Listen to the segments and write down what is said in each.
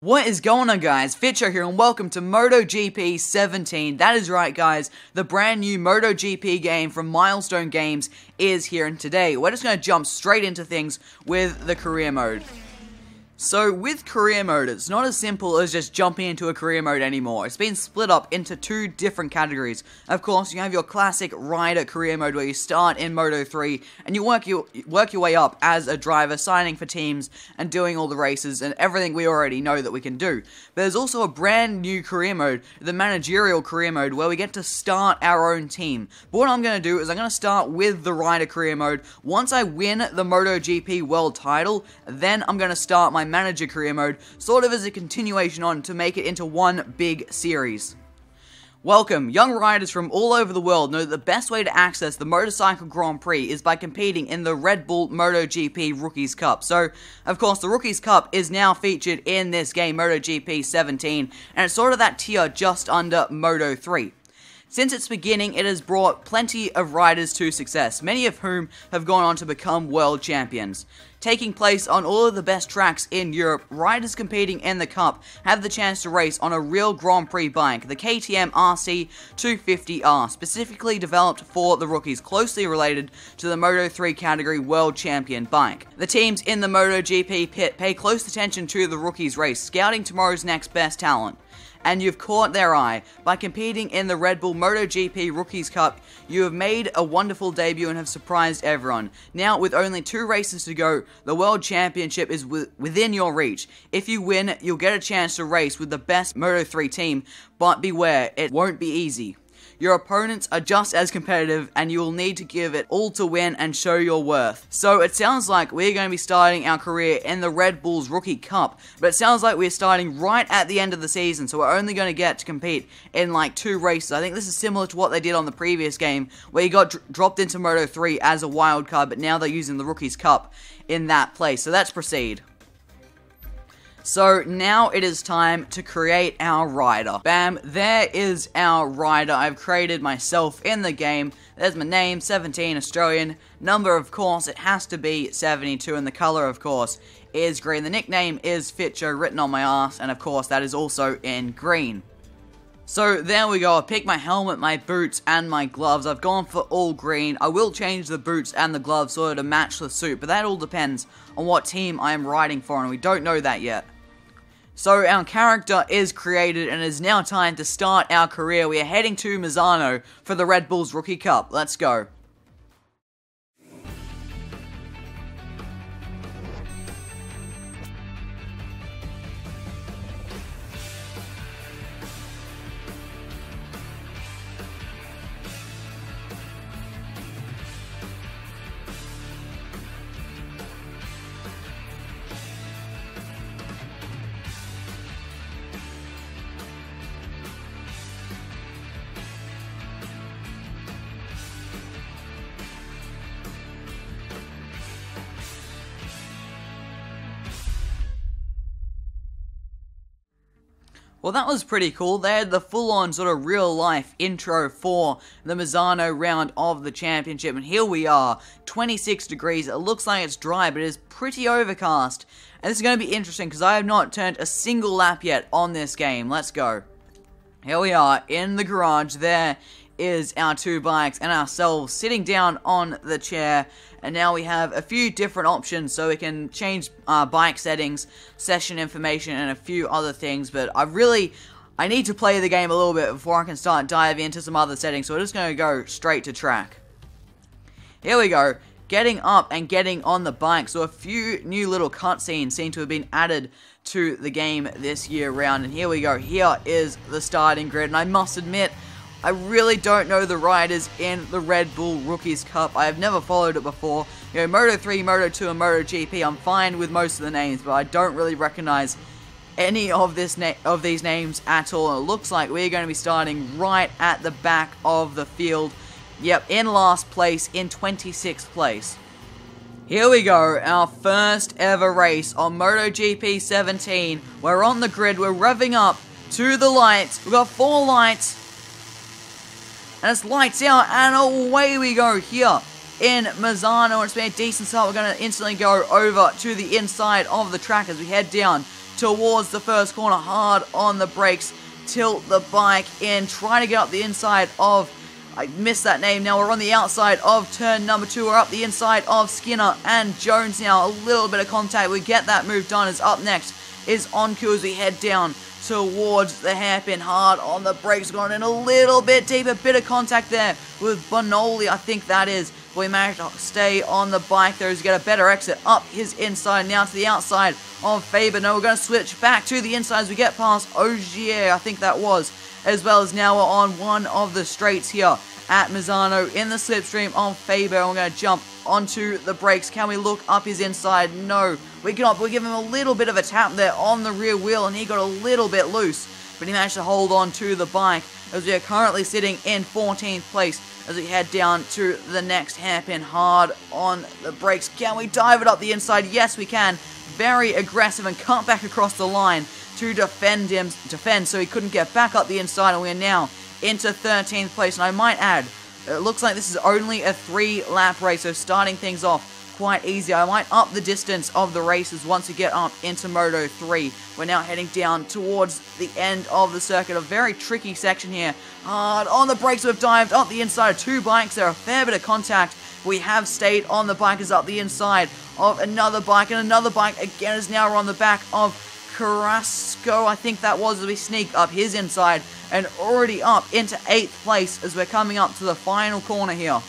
What is going on, guys? Fitcho here and welcome to MotoGP 17. That is right, guys. The brand new MotoGP game from Milestone Games is here, and today we're just going to jump straight into things with the career mode. So with career mode, it's not as simple as just jumping into a career mode anymore. It's been split up into two different categories. Of course, you have your classic rider career mode where you start in Moto 3 and you work your way up as a driver, signing for teams and doing all the races and everything we already know that we can do. But there's also a brand new career mode, the managerial career mode, where we get to start our own team. But what I'm going to do is I'm going to start with the rider career mode. Once I win the MotoGP world title, then I'm going to start my manager career mode, sort of as a continuation on to make it into one big series. Welcome. Young riders from all over the world know that the best way to access the Motorcycle Grand Prix is by competing in the Red Bull MotoGP Rookies Cup. So, of course, the Rookies Cup is now featured in this game, MotoGP 17, and it's sort of that tier just under Moto 3. Since its beginning, it has brought plenty of riders to success, many of whom have gone on to become world champions. Taking place on all of the best tracks in Europe, riders competing in the Cup have the chance to race on a real Grand Prix bike, the KTM RC 250R, specifically developed for the rookies, closely related to the Moto 3 category world champion bike. The teams in the MotoGP pit pay close attention to the rookies race, scouting tomorrow's next best talent. And you've caught their eye. By competing in the Red Bull MotoGP Rookies Cup, you have made a wonderful debut and have surprised everyone. Now, with only 2 races to go, the World Championship is within your reach. If you win, you'll get a chance to race with the best Moto3 team, but beware, it won't be easy. Your opponents are just as competitive, and you will need to give it all to win and show your worth. So it sounds like we're going to be starting our career in the Red Bull's Rookie Cup, but it sounds like we're starting right at the end of the season, so we're only going to get to compete in like 2 races. I think this is similar to what they did on the previous game, where you got dropped into Moto 3 as a wild card, but now they're using the Rookies Cup in that place. So let's proceed. So now it is time to create our rider. Bam, there is our rider I've created myself in the game. There's my name, 17, Australian. Number, of course, it has to be 72, and the color, of course, is green. The nickname is Fitcho, written on my ass, and of course that is also in green. So there we go. I picked my helmet, my boots, and my gloves. I've gone for all green. I will change the boots and the gloves sort of to match the suit, but that all depends on what team I am riding for, and we don't know that yet. So our character is created, and it is now time to start our career. We are heading to Misano for the Red Bull's Rookie Cup. Let's go. Well, that was pretty cool. They had the full-on sort of real-life intro for the Misano round of the championship. And here we are, 26 degrees. It looks like it's dry, but it is pretty overcast. And this is going to be interesting because I have not turned a single lap yet on this game. Let's go. Here we are in the garage. There is our 2 bikes and ourselves sitting down on the chair, and now we have a few different options so we can change bike settings, session information, and a few other things. But I need to play the game a little bit before I can start diving into some other settings, so we're just going to go straight to track. Here we go, getting up and getting on the bike. So a few new little cutscenes seem to have been added to the game this year round, and here we go. Here is the starting grid, and I must admit, I really don't know the riders in the Red Bull Rookies Cup. I have never followed it before. You know, Moto 3, Moto 2, and MotoGP, I'm fine with most of the names, but I don't really recognize any of these names at all. And it looks like we're going to be starting right at the back of the field. Yep, in last place, in 26th place. Here we go, our first ever race on MotoGP 17. We're on the grid, we're revving up to the lights. We've got 4 lights. And it's lights out, and away we go here in Misano. It's been a decent start. We're going to instantly go over to the inside of the track as we head down towards the first corner, hard on the brakes, tilt the bike in, trying to get up the inside of, I missed that name now, we're on the outside of turn number 2, we're up the inside of Skinner and Jones now, a little bit of contact, we get that move done, as up next is Onku as we head down towards the hairpin, hard on the brakes, gone in a little bit deeper, bit of contact there with Bonoli, I think that is. We managed to stay on the bike there as we get a better exit up his inside, now to the outside of Faber. No, we're going to switch back to the inside as we get past Ogier, I think that was, as well as now we're on one of the straights here at Misano in the slipstream of Faber, and we're going to jump onto the brakes. Can we look up his inside? No, we cannot. We give him a little bit of a tap there on the rear wheel, and he got a little bit loose, but he managed to hold on to the bike as we are currently sitting in 14th place as we head down to the next hairpin, hard on the brakes. Can we dive it up the inside? Yes, we can. Very aggressive and cut back across the line to defend so he couldn't get back up the inside, and we are now into 13th place. And I might add, it looks like this is only a 3-lap race, so starting things off quite easy. I might up the distance of the races once we get up into Moto 3. We're now heading down towards the end of the circuit. A very tricky section here. Hard on the brakes, we've dived up the inside of 2 bikes. There are a fair bit of contact. We have stayed on the bikers up the inside of another bike, and another bike again is now on the back of Carrasco, I think that was, as we sneak up his inside and already up into 8th place as we're coming up to the final corner here.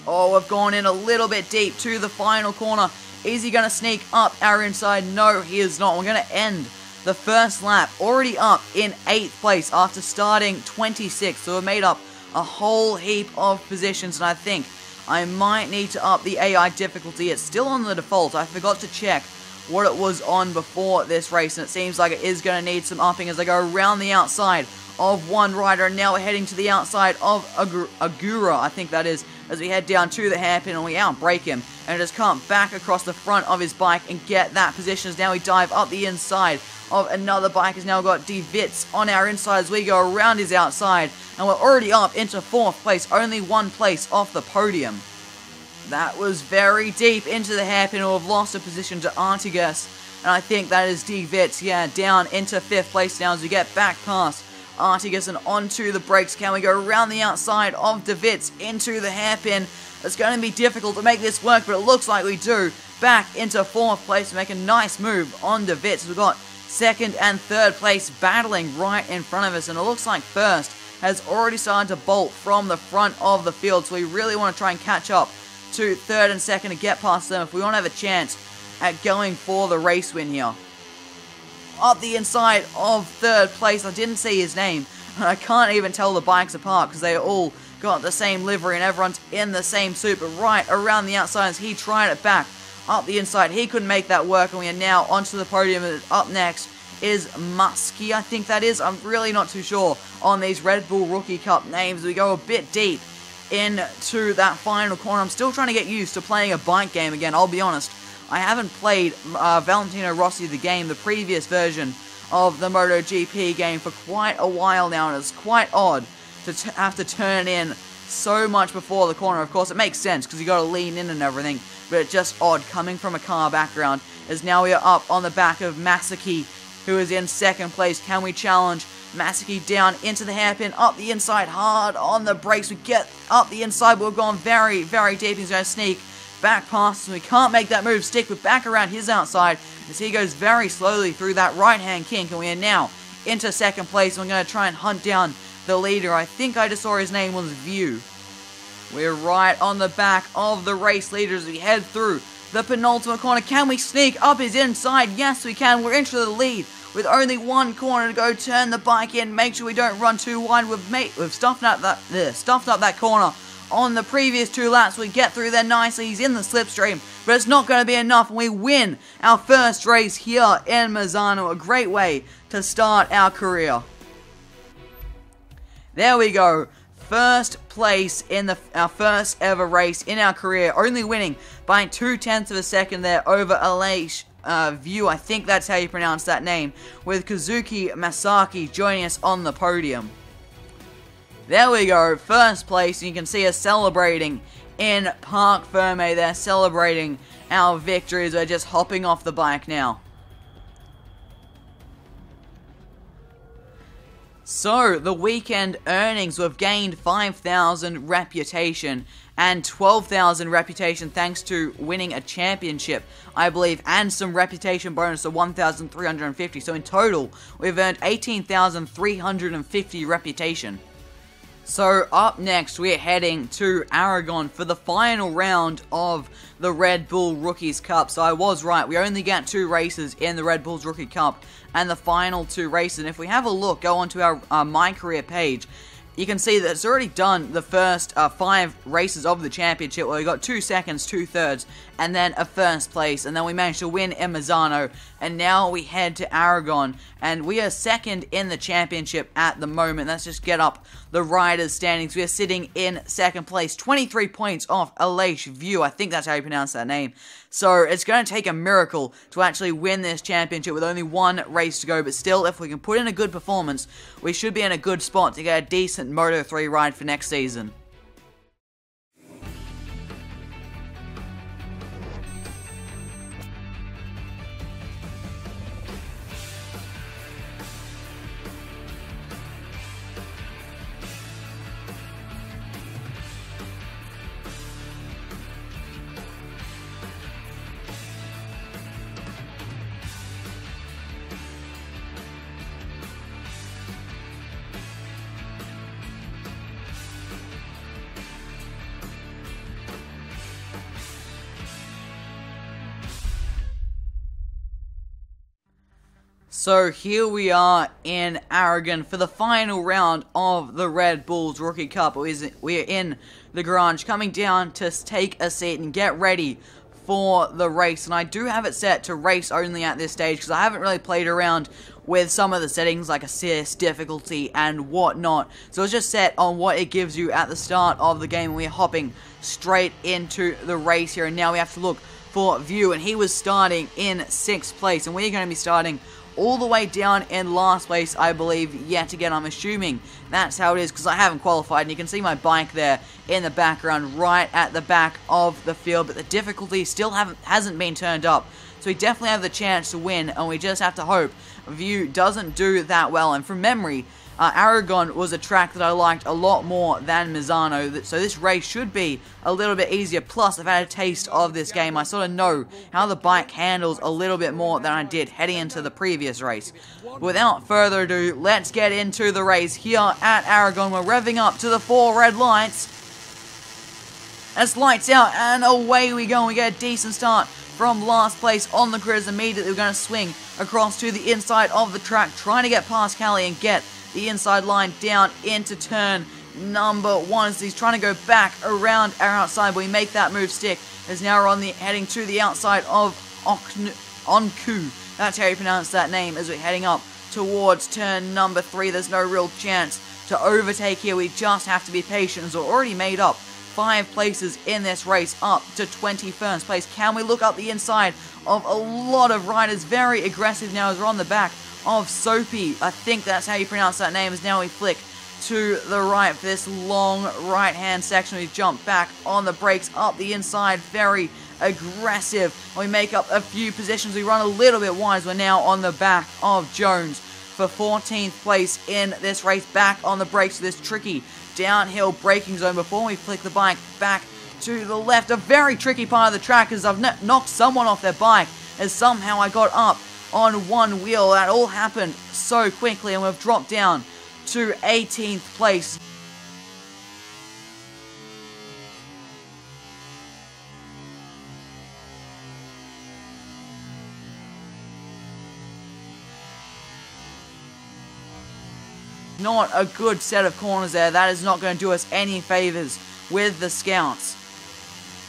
Oh, we've gone in a little bit deep to the final corner. Is he going to sneak up our inside? No, he is not. We're going to end the first lap already up in 8th place after starting 26th. So we've made up a whole heap of positions, and I think I might need to up the AI difficulty. It's still on the default. I forgot to check what it was on before this race, and it seems like it is going to need some upping as I go around the outside of one rider, and now we're heading to the outside of Agura, I think that is, as we head down to the hairpin and we outbrake him and just come back across the front of his bike and get that position as now we dive up the inside of another bike. Has now got De Wits on our inside as we go around his outside, and we're already up into 4th place, only 1 place off the podium. That was very deep into the hairpin, and we've lost a position to Artigas, and I think that is De Wits, yeah, down into 5th place now as we get back past Artigas and onto the brakes. Can we go around the outside of De Wits into the hairpin? It's going to be difficult to make this work, but it looks like we do. Back into 4th place to make a nice move on De Wits. We've got 2nd and 3rd place battling right in front of us, and it looks like 1st has already started to bolt from the front of the field, so we really want to try and catch up to 3rd and 2nd to get past them if we want to have a chance at going for the race win here. Up the inside of 3rd place, I didn't see his name, and I can't even tell the bikes apart because they all got the same livery and everyone's in the same suit, but right around the outside as he tried it back up the inside, he couldn't make that work, and we are now onto the podium. And up next is Muskie, I think that is. I'm really not too sure on these Red Bull Rookie Cup names. We go a bit deep into that final corner. I'm still trying to get used to playing a bike game again, I'll be honest. I haven't played Valentino Rossi the game, the previous version of the MotoGP game, for quite a while now, and it's quite odd to have to turn in so much before the corner. Of course, it makes sense because you got to lean in and everything, but it's just odd coming from a car background, as now we are up on the back of Masaki, who is in 2nd place. Can we challenge Masaki down into the hairpin, up the inside, hard on the brakes? We get up the inside, but we've gone very, very deep. He's going to sneak back past us, and we can't make that move. Stick with back around his outside as he goes very slowly through that right-hand kink, and we are now into 2nd place. We're going to try and hunt down the leader. I think I just saw his name was View. We're right on the back of the race leaders as we head through the penultimate corner. Can we sneak up his inside? Yes, we can. We're into the lead with only 1 corner to go. Turn the bike in, make sure we don't run too wide. We've stuffed up that corner on the previous 2 laps. We get through there nicely. He's in the slipstream, but it's not going to be enough, and we win our first race here in Misano. A great way to start our career. There we go. 1st place in our first ever race in our career, only winning by 0.2 of a second there over Aleix View, I think that's how you pronounce that name, with Kazuki Masaki joining us on the podium. There we go, 1st place, and you can see us celebrating in Parc Ferme there, celebrating our victories. We're just hopping off the bike now. So, the weekend earnings, we've gained 5,000 reputation and 12,000 reputation thanks to winning a championship, I believe, and some reputation bonus of 1,350. So in total, we've earned 18,350 reputation. So up next, we're heading to Aragon for the final round of the Red Bull Rookies Cup. So I was right, we only get 2 races in the Red Bull's Rookie Cup and the final 2 races. And if we have a look, go onto our My Career page, you can see that it's already done the first 5 races of the championship, where we got 2 seconds, 2 thirds, and then a first place, and then we managed to win in Misano, and now we head to Aragon, and we are second in the championship at the moment. Let's just get up the riders' standings. We are sitting in second place, 23 points off Aleix View. I think that's how you pronounce that name. So it's going to take a miracle to actually win this championship with only 1 race to go, but still, if we can put in a good performance, we should be in a good spot to get a decent Moto3 ride for next season. So here we are in Aragon for the final round of the Red Bull's Rookie Cup. We are in the garage, coming down to take a seat and get ready for the race. And I do have it set to race only at this stage, because I haven't really played around with some of the settings like assist, difficulty, and whatnot. So it's just set on what it gives you at the start of the game, and we're hopping straight into the race here. And now we have to look for View, and he was starting in 6th place, and we're going to be starting all the way down in last place, I believe, yet again. I'm assuming that's how it is, because I haven't qualified, and you can see my bike there in the background, right at the back of the field, but the difficulty still hasn't been turned up, so we definitely have the chance to win, and we just have to hope View doesn't do that well. And from memory, Aragon was a track that I liked a lot more than Misano, so this race should be a little bit easier. Plus, I've had a taste of this game. I sort of know how the bike handles a little bit more than I did heading into the previous race. Without further ado, let's get into the race here at Aragon. We're revving up to the 4 red lights. That's lights out, and away we go. We get a decent start from last place on the grid. Immediately we're going to swing across to the inside of the track, trying to get past Callie and get the inside line down into turn number 1 as he's trying to go back around our outside, but we make that move stick as now we're heading to the outside of Onku. That's how you pronounce that name, as we're heading up towards turn number 3. There's no real chance to overtake here. We just have to be patient, as we're already made up 5 places in this race, up to 21st place. Can we look up the inside of a lot of riders? Very aggressive now as we're on the back of Soapy. I think that's how you pronounce that name, as now we flick to the right for this long right hand section. We jump back on the brakes up the inside, very aggressive. We make up a few positions, we run a little bit wide. We're now on the back of Jones for 14th place in this race, back on the brakes for this tricky downhill braking zone before we flick the bike back to the left. A very tricky part of the track, as I've knocked someone off their bike, as somehow I got up on one wheel. That all happened so quickly, and we've dropped down to 18th place. Not a good set of corners there. That is not going to do us any favors with the Scouts.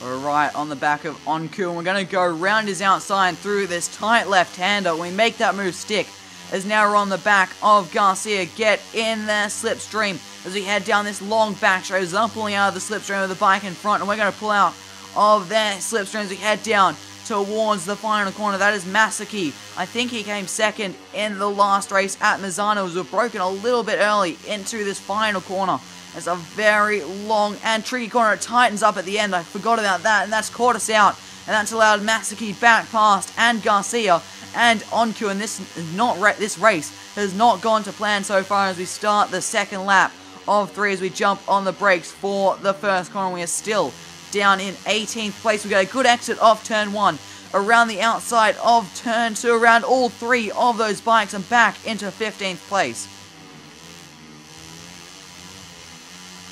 We're right on the back of Onku, and we're going to go around his outside through this tight left-hander. We make that move stick, as now we're on the back of Garcia. Get in there, slipstream, as we head down this long back straight. As I'm pulling out of the slipstream with the bike in front, and we're going to pull out of their slipstream as we head down towards the final corner. That is Masaki. I think he came second in the last race at Misano, as we've broken a little bit early into this final corner. It's a very long and tricky corner. It tightens up at the end. I forgot about that, and that's caught us out. And that's allowed Masaki back past and Garcia. and on cue, and this race has not gone to plan so far as we start the second lap of 3 as we jump on the brakes for the first corner. We are still down in 18th place. We got a good exit off turn 1, around the outside of turn 2, around all 3 of those bikes and back into 15th place.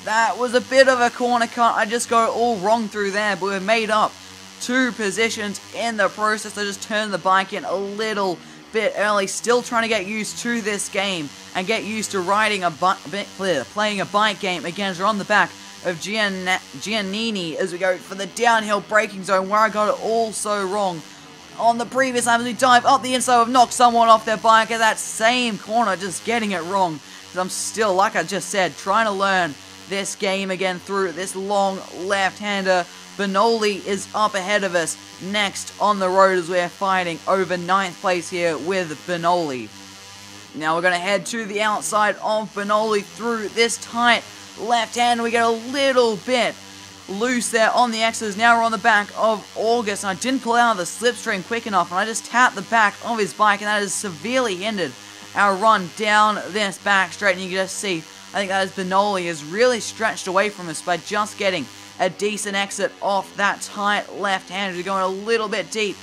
That was a bit of a corner cut. I just got it all wrong through there, but we've made up 2 positions in the process. I just turned the bike in a little bit early, still trying to get used to this game and get used to riding playing a bike game. Again, as we're on the back of Giannini as we go for the downhill braking zone, where I got it all so wrong on the previous time as we dive up the inside. We've knocked someone off their bike at that same corner, just getting it wrong. Because I'm still, like I just said, trying to learn this game again through this long left-hander. Benoli is up ahead of us next on the road as we're fighting over 9th place here with Benoli. Now we're going to head to the outside of Benoli through this tight left-hander. We get a little bit loose there on the X's. Now we're on the back of August. I didn't pull out of the slipstream quick enough, and I just tapped the back of his bike, and that has severely hindered our run down this back straight. And you can just see, I think that is Benoli has really stretched away from us by just getting a decent exit off that tight left-hander. We're going a little bit deep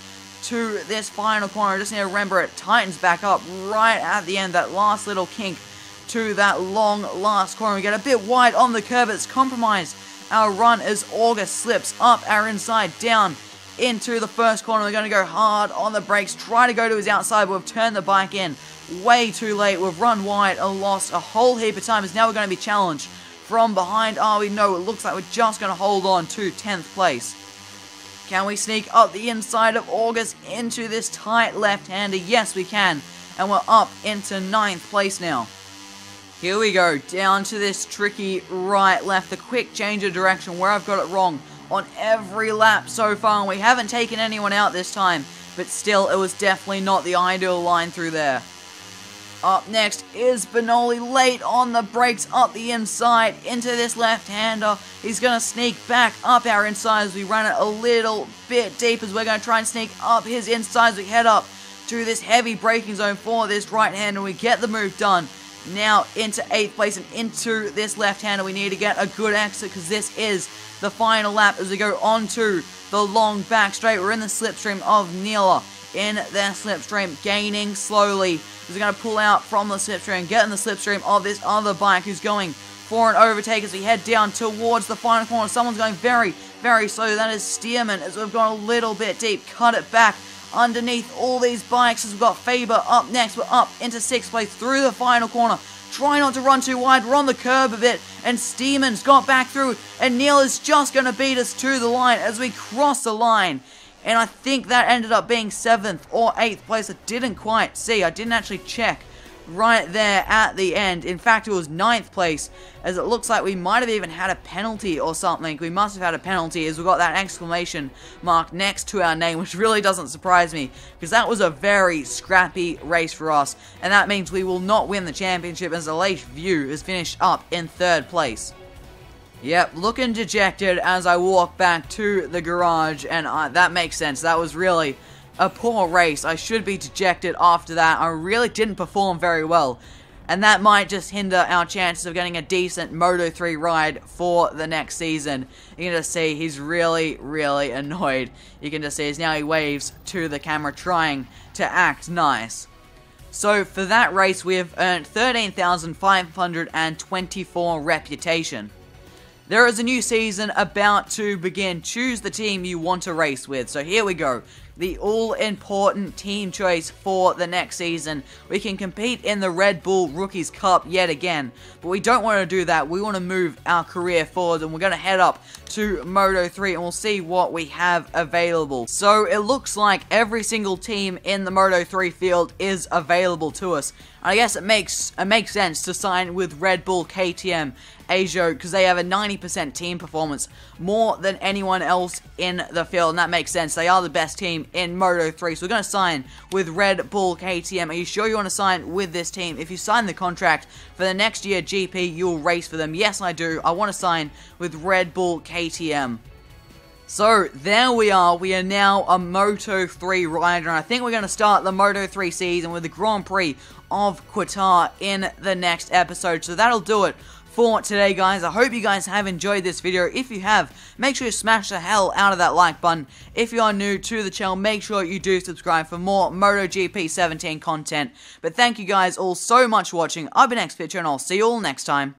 to this final corner. I just need to remember it tightens back up right at the end, that last little kink to that long last corner. We get a bit wide on the curb. It's compromised our run as August slips up our inside down into the first corner. We're going to go hard on the brakes, try to go to his outside, but we've turned the bike in way too late. We've run wide and lost a whole heap of time, as now we're going to be challenged from behind. Oh, we know, it looks like we're just going to hold on to 10th place. Can we sneak up the inside of August into this tight left-hander? Yes, we can. And we're up into 9th place now. Here we go, down to this tricky right-left, the quick change of direction where I've got it wrong on every lap so far. And we haven't taken anyone out this time, but still, it was definitely not the ideal line through there. Up next is Benoli, late on the brakes up the inside into this left-hander. He's going to sneak back up our inside as we run it a little bit deep, as we're going to try and sneak up his inside as we head up to this heavy braking zone for this right-hander. We get the move done. Now into 8th place and into this left-hander. We need to get a good exit because this is the final lap as we go on to the long back straight. We're in the slipstream of Neela in their slipstream, gaining slowly. We're going to pull out from the slipstream, get in the slipstream of this other bike who's going for an overtake as we head down towards the final corner. Someone's going very, very slow. That is Stearman as we've gone a little bit deep. Cut it back underneath all these bikes as we've got Faber up next. We're up into 6th place through the final corner. Try not to run too wide. We're on the curb a bit, and Stearman's got back through, and Neil is just going to beat us to the line as we cross the line. And I think that ended up being 7th or 8th place. I didn't quite see. I didn't actually check right there at the end. In fact, it was 9th place, as it looks like we might have even had a penalty or something. We must have had a penalty, as we got that exclamation mark next to our name, which really doesn't surprise me, because that was a very scrappy race for us. And that means we will not win the championship, as Aleix View has finished up in 3rd place. Yep, looking dejected as I walk back to the garage, and that makes sense. That was really a poor race. I should be dejected after that. I really didn't perform very well, and that might just hinder our chances of getting a decent Moto3 ride for the next season. You can just see he's really, really annoyed. You can just see as now he waves to the camera trying to act nice. So for that race, we have earned 13,524 reputation. There is a new season about to begin. Choose the team you want to race with. So here we go. The all-important team choice for the next season. We can compete in the Red Bull Rookies Cup yet again, but we don't want to do that. We want to move our career forward, and we're going to head up to Moto3, and we'll see what we have available. So it looks like every single team in the Moto3 field is available to us. I guess it makes sense to sign with Red Bull, KTM, Ajo, because they have a 90% team performance, more than anyone else in the field, and that makes sense. They are the best team in Moto3, so we're going to sign with Red Bull, KTM. Are you sure you want to sign with this team? If you sign the contract for the next year GP, you'll race for them. Yes, I do. I want to sign with Red Bull, KTM. So, there we are now a Moto3 rider, and I think we're going to start the Moto3 season with the Grand Prix of Qatar in the next episode. So that'll do it for today, guys. I hope you guys have enjoyed this video. If you have, make sure you smash the hell out of that like button. If you are new to the channel, make sure you do subscribe for more MotoGP 17 content. But thank you guys all so much for watching. I've been XPitcher, and I'll see you all next time.